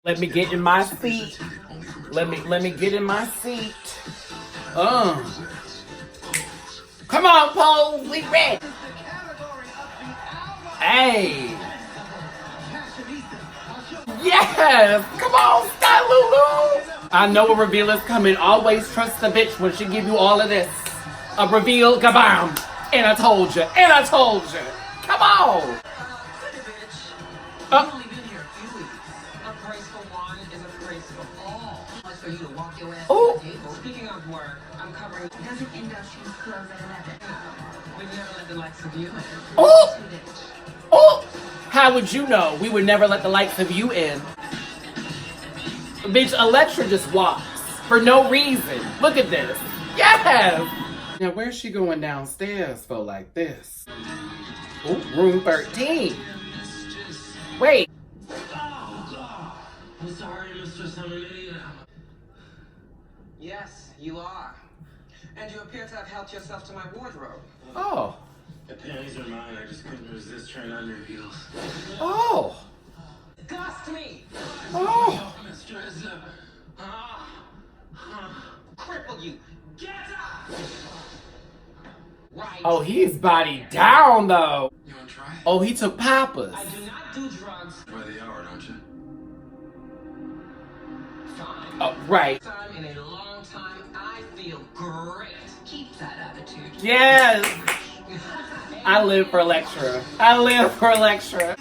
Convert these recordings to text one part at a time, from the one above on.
Let me get in my seat. Let me get in my seat. Come on, Pole, we ready. Hey. Yes! Come on, Sky Lulu! I know a reveal is coming. Always trust the bitch when she give you all of this. A reveal, kabam! And I told you. And I told you. Come on! Oh! Speaking of work, I'm covering. Doesn't industries close at 11? We've never let the likes of you in. Oh! Oh! How would you know? We would never let the likes of you in. Bitch, Electra just walks. For no reason. Look at this. Yes! Now, where's she going downstairs for like this? Oh, room 13. Wait. I'm sorry, Mr. Salmonella. Yes, you are. And you appear to have helped yourself to my wardrobe. Oh. The panties are mine. I just couldn't resist trying on your heels. Oh. Disgust me! Oh. Mistress. Cripple you. Get up! Right. Oh, he's body down though. You want to try? Oh, he took Papa's. I do not do drugs. By the hour, don't you? Fine. Oh, right. Time in a long time, I feel great. Keep that attitude. Yes. I live for Electra. I live for Electra.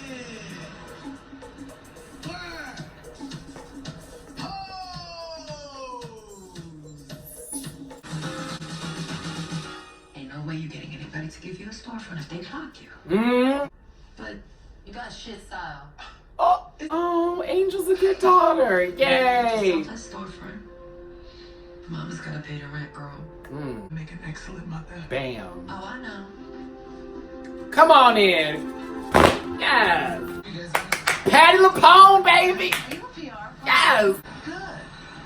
Ain't no way you're getting anybody to give you a storefront if they clock you. But you got shit style. Oh, Angel's a good daughter. Yay. That storefront. Mama's gotta pay the rent, girl. Make an excellent mother. Bam. Oh, I know. Come on in. Yes. Patty LaPone, baby. Yes. Good.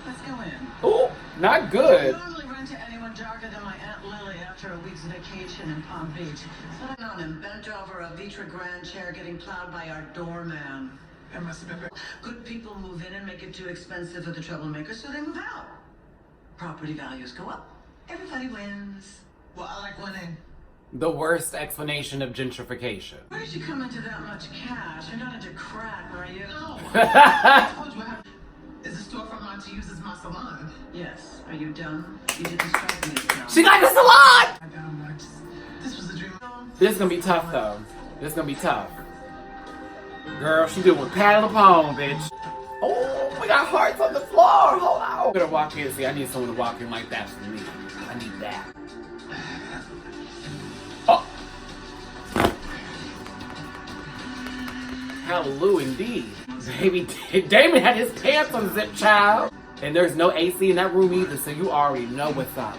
Let's go in. Oh, not good. I normally rent to anyone darker than my Aunt Lily after a week's vacation in Palm Beach. Sitting on him, bent over a Vitra grand chair getting plowed by our doorman. That must have been good people move in and make it too expensive for the troublemakers, so they move out. Property values go up. Everybody wins. Well, I like winning. The worst explanation of gentrification. Where did you come into that much cash? You're not into crack, are you? No. Is the storefront mine to use as my salon? Yes. Are you done? You didn't strike me as done. She got the salon! I got much. This was a dream. This is gonna be tough though. This is gonna be tough. Girl, she doing Patty LaPone, bitch. Oh, we got hearts on the floor. Hold on. I'm gonna walk in. See, I need someone to walk in like that for me. I need that. Oh. Hallelujah, indeed. Baby, Damon had his pants on zip, child. And there's no AC in that room either, so you already know what's up.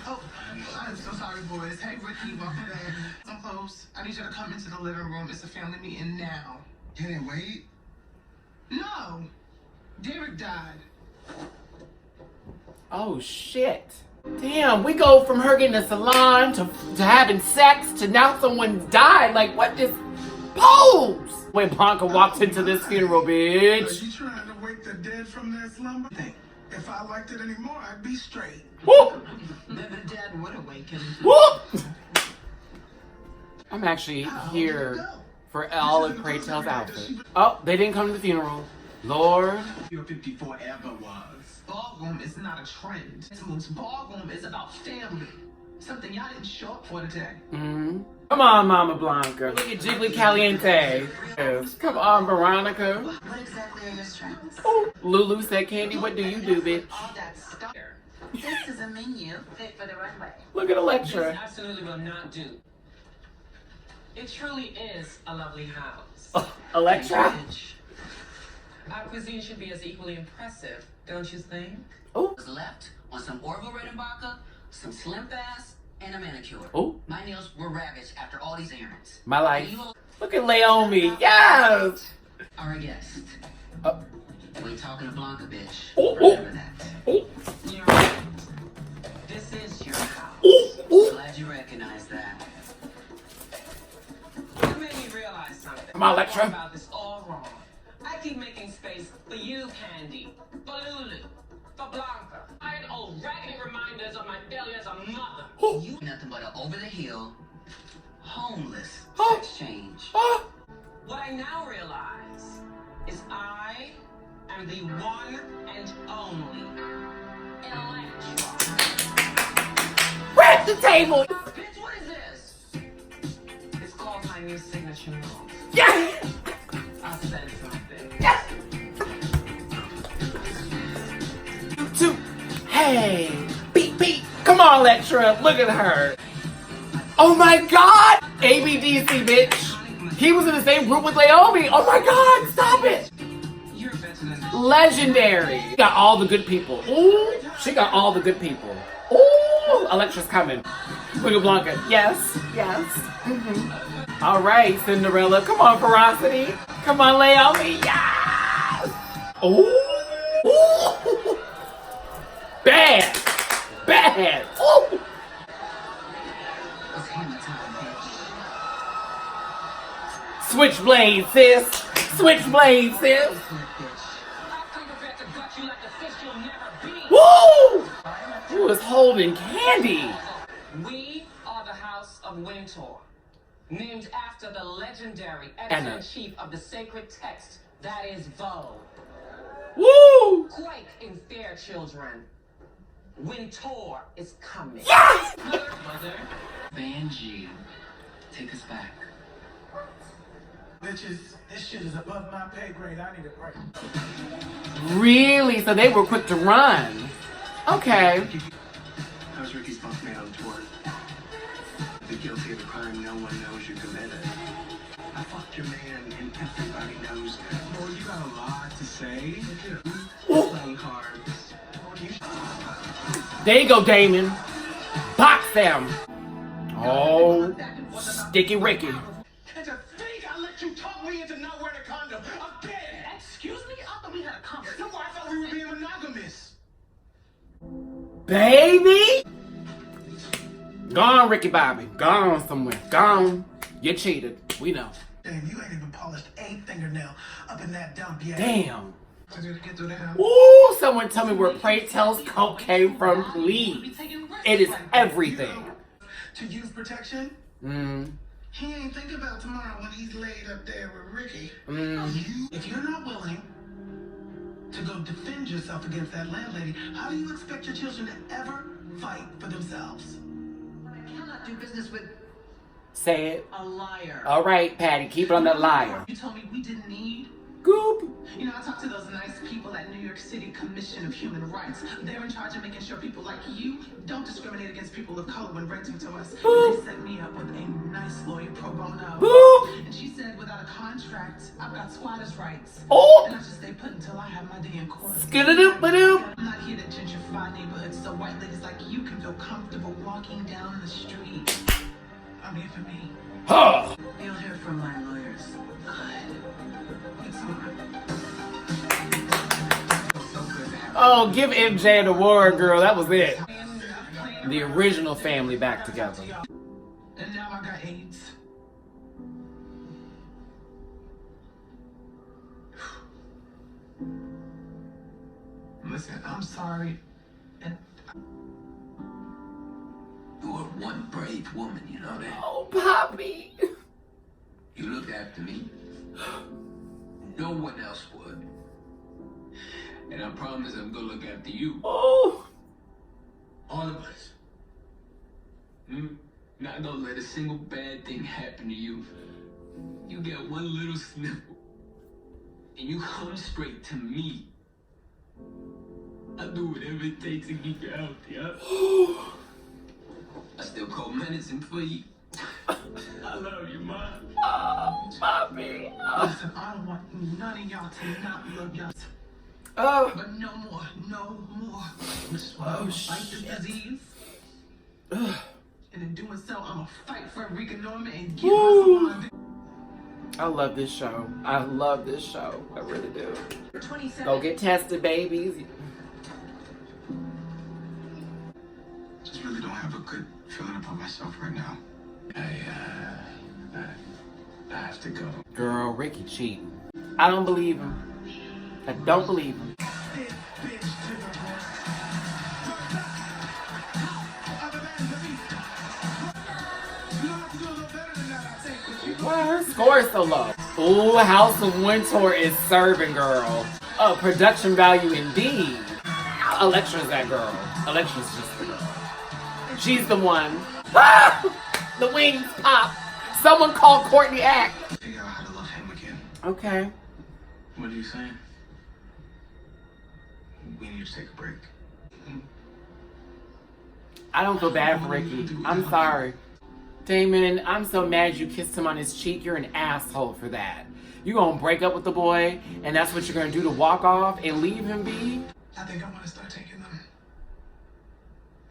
Oh, I'm so sorry, boys. Hey, Ricky, welcome back. I'm close. I need you to come into the living room. It's a family meeting now. Can it wait? No. Derek died. Oh, shit. Damn, we go from her getting a salon to having sex to now someone died. Like, what this pose? When Blanca walks into this funeral, bitch. Are you trying to wake the dead from their slumber? If I liked it anymore, I'd be straight. Whoop! Then the dead would awaken. Whoop! I'm actually here for Olive Praytell's outfit. Oh, they didn't come to the funeral. Lord. Your 54 ever was. Ballroom is not a trend. Ballroom is about family. Something y'all didn't show up for today. Come on, Mama Blanca. Look at Jiggly Caliente. Yes. Come on, Veronica. What exactly are your strengths? Oh, Lulu said, Candy, what do you do, bitch? All that stuff. This is a menu fit for the runway. Look at Electra. Absolutely will not do. It truly is a lovely house. Electra? Our cuisine should be as equally impressive, don't you think? Oh. Was left on some Orville Redenbacher, some Slim Fast, and a manicure. Oh. My nails were ravaged after all these errands. My life. Look at Leomi. Yes. Our guest. We ain't talking to Blanca, bitch. Oh, Remember that. Oh. You're right. This is your house. Oh. Glad you recognize that. Come on, Electra. About this all wrong. I keep making space for you, Candy, for Lulu, for Blanca. I old raggedy reminders of my failure as a mother. You nothing but an over-the-hill, homeless Oh. sex change. Oh. What I now realize is I am the one and only Electra. Wreck the table. Bitch, what is this? It's called my new signature move. Yeah. I said something. Two. Hey. Beat, beat. Come on, Electra. Look at her. Oh my God. ABDC, bitch. He was in the same group with Naomi. Oh my God. Stop it. You're better than Legendary. She got all the good people. Ooh. She got all the good people. Ooh. Electra's coming. Look at Blanca. Yes. Yes. All right, Cinderella. Come on, Ferocity. Come on, Naomi. Yes. Ooh. Ooh. Bad. Bad. Ooh. It's hammer time, bitch. Switchblade, sis. Switchblade, sis. Bitch. Woo! Who is holding candy? We are the House of Winter, named after the legendary Anna. editor-in-chief of the sacred text that is Vogue. Woo! Quake in fear, children. Winter is coming. Yes! Mother, Banji, take us back. Bitches, this shit is above my pay grade. I need a break. Really? So they were quick to run. Okay. How's Ricky's bunk man on tour? You're guilty of a crime no one knows you committed. I fucked your man and everybody knows it. Boy, you got a lot to say. Playing cards. There you go, Damon. Box them. Oh, Sticky Ricky. And to think I let you talk me into not wearing a condom again. excuse me? I thought we had a conversation. No, I thought we were being monogamous. Baby. Gone, Ricky Bobby. Gone somewhere. Gone. You cheated. We know. Damn, you ain't even polished a fingernail up in that dump yet. Damn. I just get through the house. Ooh, someone tell me where Pray Tells Coke came from, please. It is everything. To use protection? He ain't thinking about tomorrow when he's laid up there with Ricky. If you're not willing to go defend yourself against that landlady, how do you expect your children to ever fight for themselves? I cannot do business with Say it. a liar. All right, Patty, keep it on that liar. You told me we didn't need. Goop. You know, I talked to those nice people at New York City Commission of Human Rights. They're in charge of making sure people like you don't discriminate against people of color when renting to us. Boo. They set me up with a nice lawyer pro bono. Boo. And she said without a contract, I've got squatters' rights. Oh. And I should stay put until I have my day in court. Skidda-doop-a-doop. I'm not here to gentrify neighborhoods so white ladies like you can feel comfortable walking down the street. I'm here for me. Huh. You'll hear from my lawyers. Good. It's over. Oh, give MJ an award, girl. That was it. The original family back together. And now I got AIDS. Listen, I'm sorry. And You are one brave woman, you know that? Oh, Poppy. You looked after me. No one else would. And I promise I'm gonna look after you. Oh. All of us. Not gonna let a single bad thing happen to you. You get one little sniffle. And you come straight to me. I'll do whatever it takes to keep you out, yeah? I still call medicine for you. I love you, Mom. Oh, Poppy. listen, I don't want none of y'all to not love y'all. Oh. But no more, no more. I just want to fight this disease. Ugh. And in doing so, I'm going to fight for Rika Norman and give Woo. her some I love this show. I love this show. I really do. 27. Go get tested, babies. Just really don't have a good feeling about myself right now. I have to go. Girl, Ricky cheating. I don't believe him. I don't believe him. Why her score so low? Ooh, House of Winter is serving, girl. Oh, production value indeed. Electra's that girl. Electra's just the girl. She's the one. Ah! The wings pop. Someone call Courtney Act. Figure out how to love him again. Okay. What are you saying? We need to take a break. I don't feel bad for Ricky. I'm sorry. Damon, I'm so mad you kissed him on his cheek. You're an asshole for that. You gonna break up with the boy, and that's what you're gonna do to walk off and leave him be? I think I want to start taking them.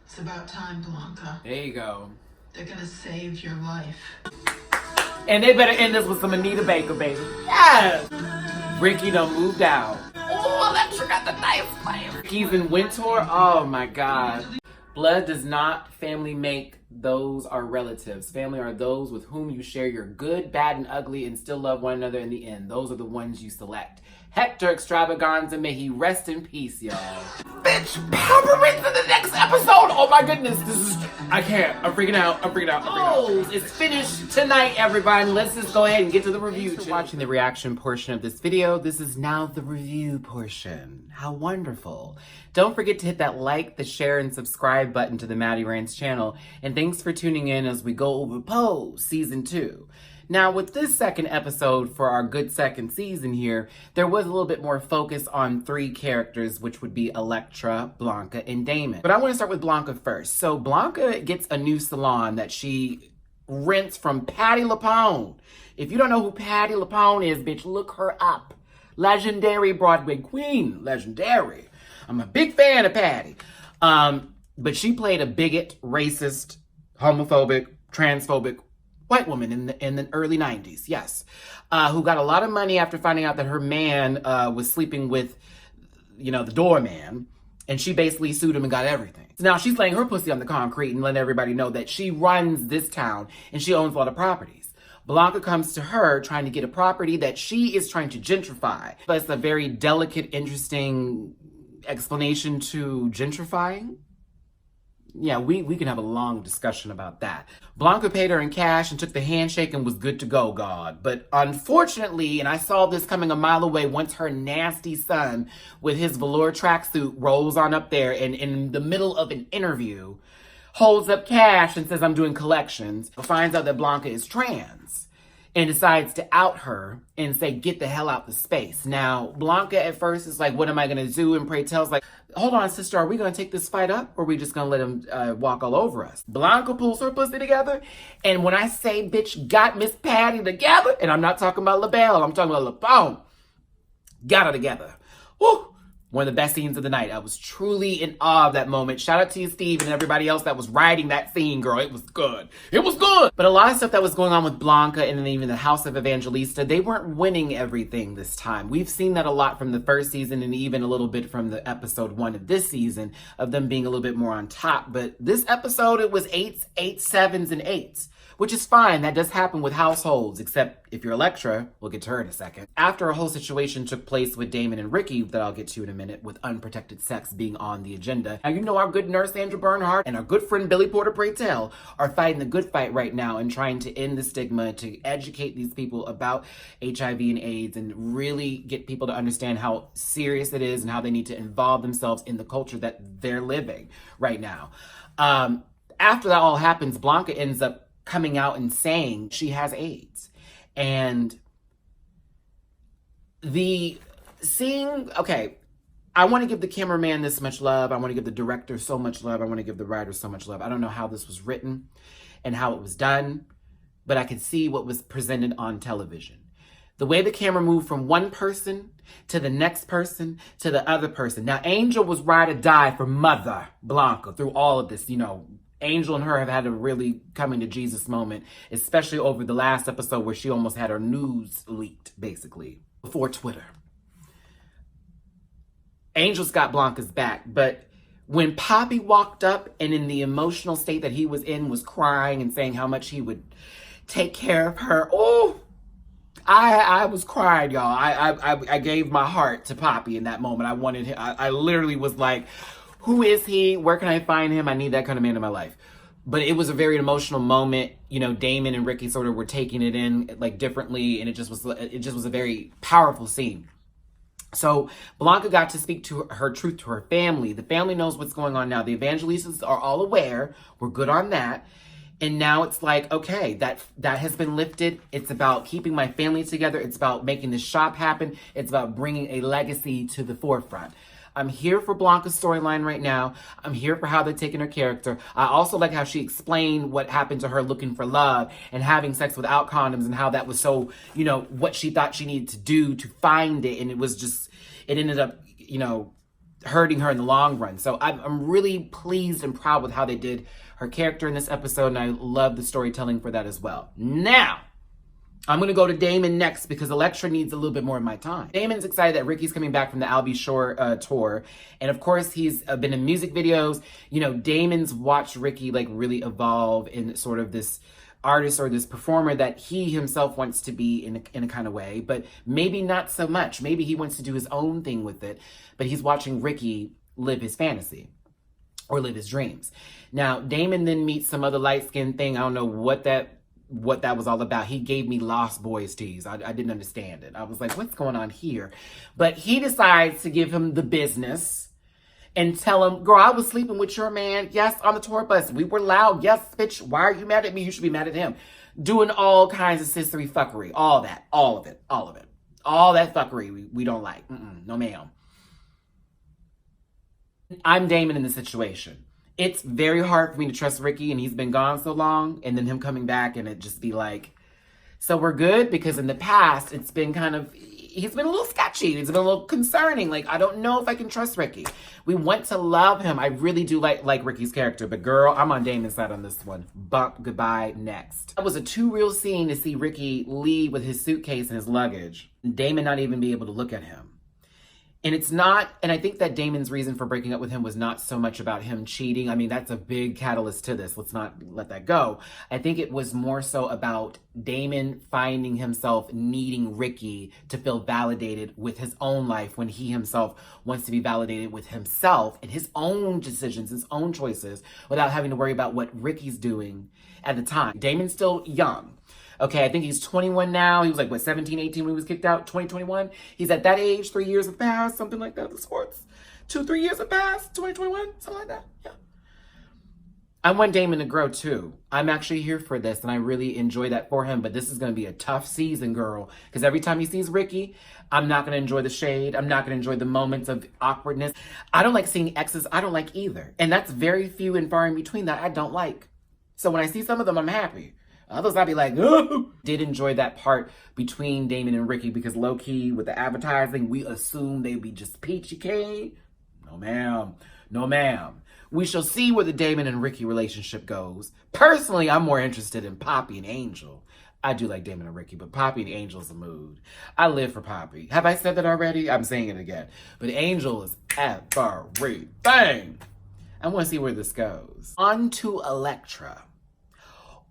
It's about time, Blanca. There you go. They're gonna save your life. And they better end this with some Anita Baker, baby. Yes! Ricky done moved out. Oh, Electra got the nice flame. Ricky's in Winter. Oh my God. Blood does not family make. Those are relatives. Family are those with whom you share your good, bad, and ugly and still love one another in the end. Those are the ones you select. Hector Extravaganza, may he rest in peace, y'all. Bitch, power into the next episode. Oh my goodness, this is, I can't. I'm freaking out. Oh, it's finished tonight, everybody. Let's just go ahead and get to the review. Thanks for watching the reaction portion of this video. This is now the review portion. How wonderful. Don't forget to hit that like, the share, and subscribe button to the Matty Rants channel. And thanks for tuning in as we go over Pose Season 2. Now, with this second episode for our good second season here, there was a little bit more focus on 3 characters, which would be Electra, Blanca, and Damon. But I want to start with Blanca first. So Blanca gets a new salon that she rents from Patti LuPone. If you don't know who Patti LuPone is, bitch, look her up. Legendary Broadway queen. Legendary. I'm a big fan of Patti. But she played a bigot, racist, homophobic, transphobic white woman in the early 90s, yes, who got a lot of money after finding out that her man was sleeping with, the doorman, and she basically sued him and got everything. So now she's laying her pussy on the concrete and letting everybody know that she runs this town and she owns a lot of properties. Blanca comes to her trying to get a property that she is trying to gentrify. But it's a very delicate, interesting explanation to gentrifying. Yeah, we can have a long discussion about that. Blanca paid her in cash and took the handshake and was good to go, God. But unfortunately, and I saw this coming a mile away, once her nasty son with his velour tracksuit rolls on up there and in the middle of an interview, holds up cash and says, I'm doing collections, finds out that Blanca is trans and decides to out her and say, get the hell out the space. Now, Blanca at first is like, what am I going to do? And pray tells like, hold on, sister, are we going to take this fight up or are we just going to let him walk all over us? Blanca pulls her pussy together. And when I say bitch got Miss Patti together, and I'm not talking about LaBelle, I'm talking about LaPone, got her together. Woo! One of the best scenes of the night. I was truly in awe of that moment. Shout out to you, Steve, and everybody else that was writing that scene, girl. It was good. It was good. But a lot of stuff that was going on with Blanca and then even the House of Evangelista, they weren't winning everything this time. We've seen that a lot from the first season and even a little bit from the episode 1 of this season of them being a little bit more on top. But this episode, it was 8s, 7s, and 8s. Which is fine, that does happen with households, except if you're Electra, we'll get to her in a second. After a whole situation took place with Damon and Ricky, that I'll get to in a minute, with unprotected sex being on the agenda. Now, you know our good nurse Sandra Bernhardt and our good friend Billy Porter Praytell are fighting the good fight right now and trying to end the stigma, to educate these people about HIV and AIDS and really get people to understand how serious it is and how they need to involve themselves in the culture that they're living right now. After that all happens, Blanca ends up coming out and saying she has AIDS. And the scene, okay, I want to give the cameraman this much love. I want to give the director so much love. I want to give the writer so much love. I don't know how this was written and how it was done, but I could see what was presented on television. The way the camera moved from one person to the next person to the other person. Now, Angel was ride or die for Mother Blanca through all of this, Angel and her have had a really coming to Jesus moment, especially over the last episode where she almost had her news leaked, basically, before Twitter. Angel's got Blanca's back, but when Poppy walked up and in the emotional state that he was in was crying and saying how much he would take care of her, oh, I was crying, y'all. I gave my heart to Poppy in that moment. I wanted him. I literally was like, who is he? Where can I find him? I need that kind of man in my life. But it was a very emotional moment. You know, Damon and Ricky sort of were taking it in like differently, and it just was a very powerful scene. So Blanca got to speak to her truth to her family. The family knows what's going on now. The Evangelistas are all aware. We're good on that. And now it's like, okay, that has been lifted. It's about keeping my family together. It's about making this shop happen. It's about bringing a legacy to the forefront. I'm here for Blanca's storyline right now. I'm here for how they're taking her character. I also like how she explained what happened to her looking for love and having sex without condoms and how that was so, you know, what she thought she needed to do to find it. And it was just, it ended up, you know, hurting her in the long run. So I'm really pleased and proud with how they did her character in this episode. And I love the storytelling for that as well. Now, I'm going to go to Damon next because Electra needs a little bit more of my time. Damon's excited that Ricky's coming back from the I'll Be Sure tour. And of course, he's been in music videos. You know, Damon's watched Ricky like really evolve in sort of this artist or this performer that he himself wants to be in a kind of way, but maybe not so much. Maybe he wants to do his own thing with it, but he's watching Ricky live his fantasy or live his dreams. Now, Damon then meets some other light-skinned thing. I don't know what that was all about. He gave me Lost Boys tease. I didn't understand it. I was like, what's going on here? But he decides to give him the business and tell him, girl, I was sleeping with your man. Yes, on the tour bus. We were loud. Yes, bitch. Why are you mad at me? You should be mad at him. Doing all kinds of sistery fuckery. All that. All of it. All of it. All that fuckery we don't like. No, ma'am. I'm Damon in this situation. It's very hard for me to trust Ricky, and he's been gone so long, and then him coming back and it just be like, so we're good? Because in the past, it's been kind of, he's been a little sketchy. It's been a little concerning. Like, I don't know if I can trust Ricky. We want to love him. I really do like Ricky's character, but girl, I'm on Damon's side on this one. Bump, goodbye, next. That was a too real scene to see Ricky leave with his suitcase and his luggage, and Damon not even be able to look at him. And it's not, and I think that Damon's reason for breaking up with him was not so much about him cheating. I mean, that's a big catalyst to this. Let's not let that go. I think it was more so about Damon finding himself needing Ricky to feel validated with his own life when he himself wants to be validated with himself and his own decisions, his own choices, without having to worry about what Ricky's doing at the time. Damon's still young. Okay, I think he's 21 now. He was like, what, 17, 18 when he was kicked out? 2021? He's at that age. 3 years have passed, something like that. The sports. 2-3 years have passed. 2021, something like that. Yeah. I want Damon to grow too. I'm actually here for this, and I really enjoy that for him. But this is going to be a tough season, girl. Because every time he sees Ricky, I'm not going to enjoy the shade. I'm not going to enjoy the moments of awkwardness. I don't like seeing exes. I don't like either. And that's very few and far in between that I don't like. So when I see some of them, I'm happy. Others, I'd be like, oh. Did enjoy that part between Damon and Ricky because low-key with the advertising, we assumed they'd be just peachy keen. No, ma'am. No, ma'am. We shall see where the Damon and Ricky relationship goes. Personally, I'm more interested in Poppy and Angel. I do like Damon and Ricky, but Poppy and Angel's a mood. I live for Poppy. Have I said that already? I'm saying it again. But Angel is everything. I want to see where this goes. On to Electra.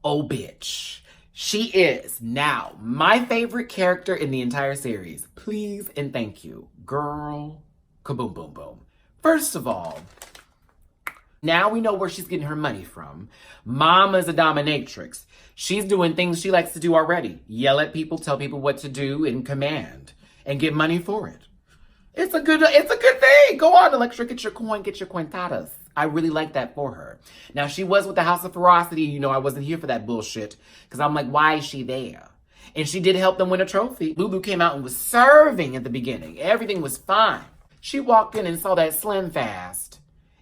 Oh, bitch. She is now my favorite character in the entire series. Please and thank you. Girl, kaboom, boom, boom. First of all, now we know where she's getting her money from. Mama's a dominatrix. She's doing things she likes to do already. Yell at people, tell people what to do, and command. And get money for it. It's a good thing. Go on, Electra, get your cointadas. I really like that for her. Now, she was with the House of Ferocity. You know, I wasn't here for that bullshit. Because I'm like, why is she there? And she did help them win a trophy. Lulu came out and was serving at the beginning. Everything was fine. She walked in and saw that Slim Fast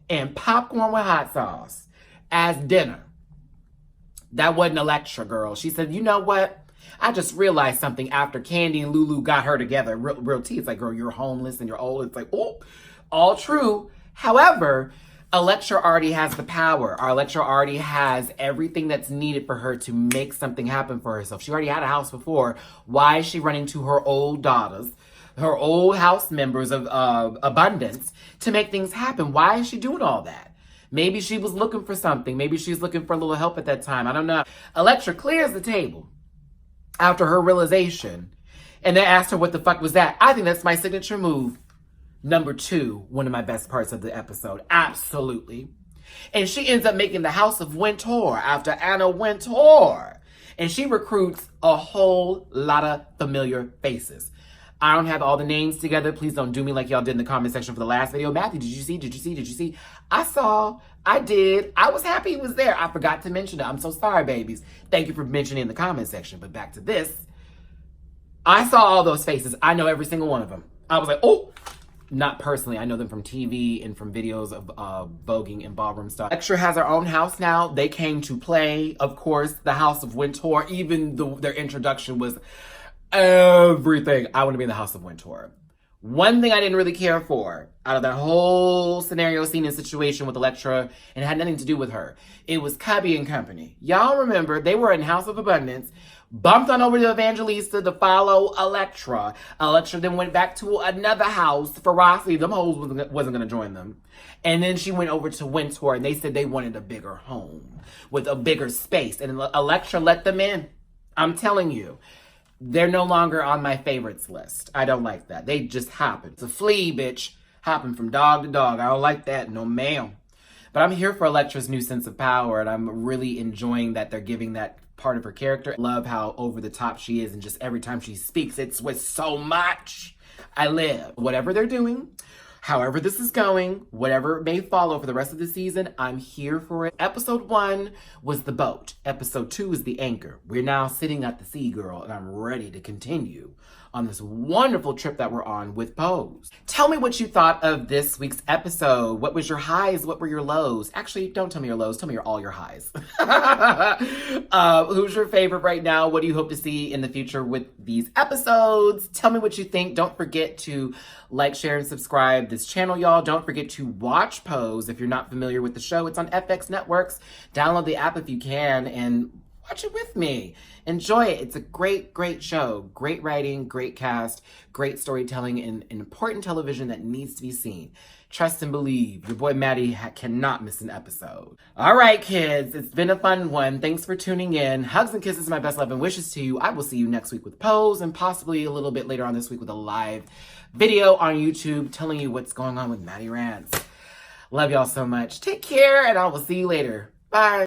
and popcorn with hot sauce as dinner. That wasn't Electra, girl. She said, you know what? I just realized something after Candy and Lulu got her together. Real tea. It's like, girl, you're homeless and you're old. It's like, oh, all true. However, Electra already has the power. Our Electra already has everything that's needed for her to make something happen for herself. She already had a house before. Why is she running to her old daughters, her old house members of abundance to make things happen? Why is she doing all that? Maybe she was looking for something. Maybe she's looking for a little help at that time. I don't know. Electra clears the table after her realization And they asked her what the fuck was that. I think that's my signature move. Number 2, one of my best parts of the episode. Absolutely. And she ends up making the House of Winter after Anna Wintour. And she recruits a whole lot of familiar faces. I don't have all the names together. Please don't do me like y'all did in the comment section for the last video. Matthew, did you see? Did you see? Did you see? I saw. I did. I was happy he was there. I forgot to mention it. I'm so sorry, babies. Thank you for mentioning in the comment section. But back to this. I saw all those faces. I know every single one of them. I was like, oh. Not personally. I know them from TV and from videos of voguing and ballroom stuff. Electra has her own house now. They came to play, of course, the House of Winter. Even their introduction was everything. I want to be in the House of Winter. One thing I didn't really care for out of that whole scenario, scene, and situation with Electra, and it had nothing to do with her, it was Cubby and company. Y'all remember, they were in House of Abundance, bumped on over to Evangelista to follow Electra. Electra then went back to another house. Ferocity, them hoes wasn't going to join them. And then she went over to Winter, and they said they wanted a bigger home with a bigger space. And Electra let them in. I'm telling you. They're no longer on my favorites list. I don't like that. They just happen. It's a flea, bitch. Hopping from dog to dog. I don't like that. No, ma'am. But I'm here for Electra's new sense of power, and I'm really enjoying that they're giving that part of her character. I love how over the top she is, and just every time she speaks, it's with so much. I live. Whatever they're doing, however this is going, whatever may follow for the rest of the season, I'm here for it. Episode 1 was the boat. Episode 2 is the anchor. We're now sitting at the sea, girl, and I'm ready to continue on this wonderful trip that we're on with Pose. Tell me what you thought of this week's episode. What was your highs? What were your lows? Actually, don't tell me your lows. Tell me all your highs. Who's your favorite right now? What do you hope to see in the future with these episodes? Tell me what you think. Don't forget to like, share, and subscribe this channel, y'all. Don't forget to watch Pose if you're not familiar with the show. It's on FX Networks. Download the app if you can and watch it with me. Enjoy it. It's a great, great show. Great writing, great cast, great storytelling, and important television that needs to be seen. Trust and believe. Your boy Matty cannot miss an episode. All right, kids. It's been a fun one. Thanks for tuning in. Hugs and kisses, my best love and wishes to you. I will see you next week with Pose, and possibly a little bit later on this week with a live video on YouTube telling you what's going on with Matty Rants. Love y'all so much. Take care, and I will see you later. Bye.